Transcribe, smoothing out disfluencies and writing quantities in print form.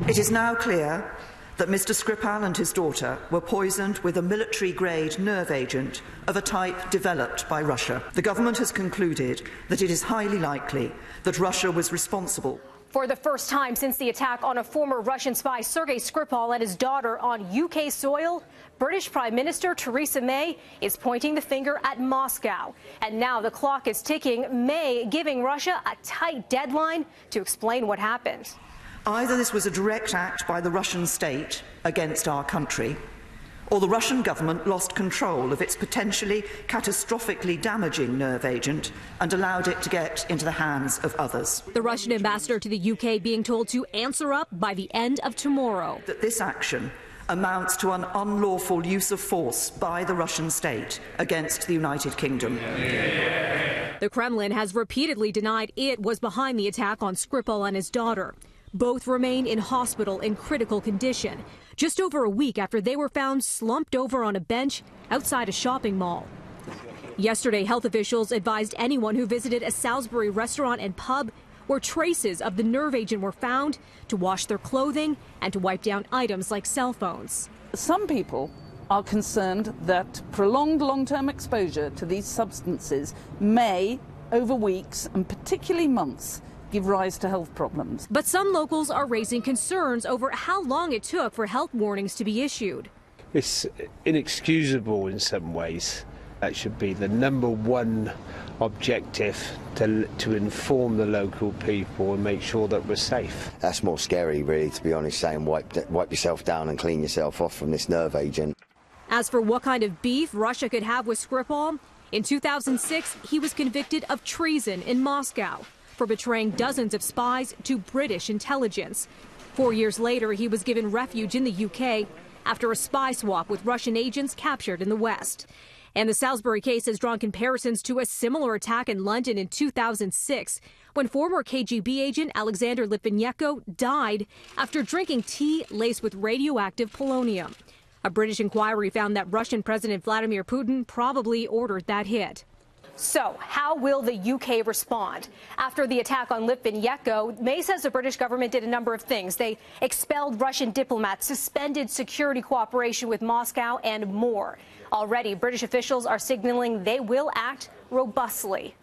It is now clear that Mr. Skripal and his daughter were poisoned with a military-grade nerve agent of a type developed by Russia. The government has concluded that it is highly likely that Russia was responsible. For the first time since the attack on a former Russian spy, Sergei Skripal, and his daughter on UK soil, British Prime Minister Theresa May is pointing the finger at Moscow. And now the clock is ticking, May giving Russia a tight deadline to explain what happened. Either this was a direct act by the Russian state against our country, or the Russian government lost control of its potentially catastrophically damaging nerve agent and allowed it to get into the hands of others. The Russian ambassador to the UK being told to answer up by the end of tomorrow. That this action amounts to an unlawful use of force by the Russian state against the United Kingdom. The Kremlin has repeatedly denied it was behind the attack on Skripal and his daughter. Both remain in hospital in critical condition, just over a week after they were found slumped over on a bench outside a shopping mall. Yesterday, health officials advised anyone who visited a Salisbury restaurant and pub where traces of the nerve agent were found to wash their clothing and to wipe down items like cell phones. Some people are concerned that prolonged long-term exposure to these substances may, over weeks and particularly months, give rise to health problems. But some locals are raising concerns over how long it took for health warnings to be issued. It's inexcusable in some ways. That should be the #1 objective, to inform the local people and make sure that we're safe. That's more scary, really, to be honest, saying wipe yourself down and clean yourself off from this nerve agent. As for what kind of beef Russia could have with Skripal, in 2006 he was convicted of treason in Moscow for betraying dozens of spies to British intelligence. 4 years later, he was given refuge in the UK after a spy swap with Russian agents captured in the West. And the Salisbury case has drawn comparisons to a similar attack in London in 2006, when former KGB agent Alexander Litvinenko died after drinking tea laced with radioactive polonium. A British inquiry found that Russian President Vladimir Putin probably ordered that hit. So, how will the UK respond? After the attack on Litvinenko, May says the British government did a number of things. They expelled Russian diplomats, suspended security cooperation with Moscow, and more. Already, British officials are signaling they will act robustly.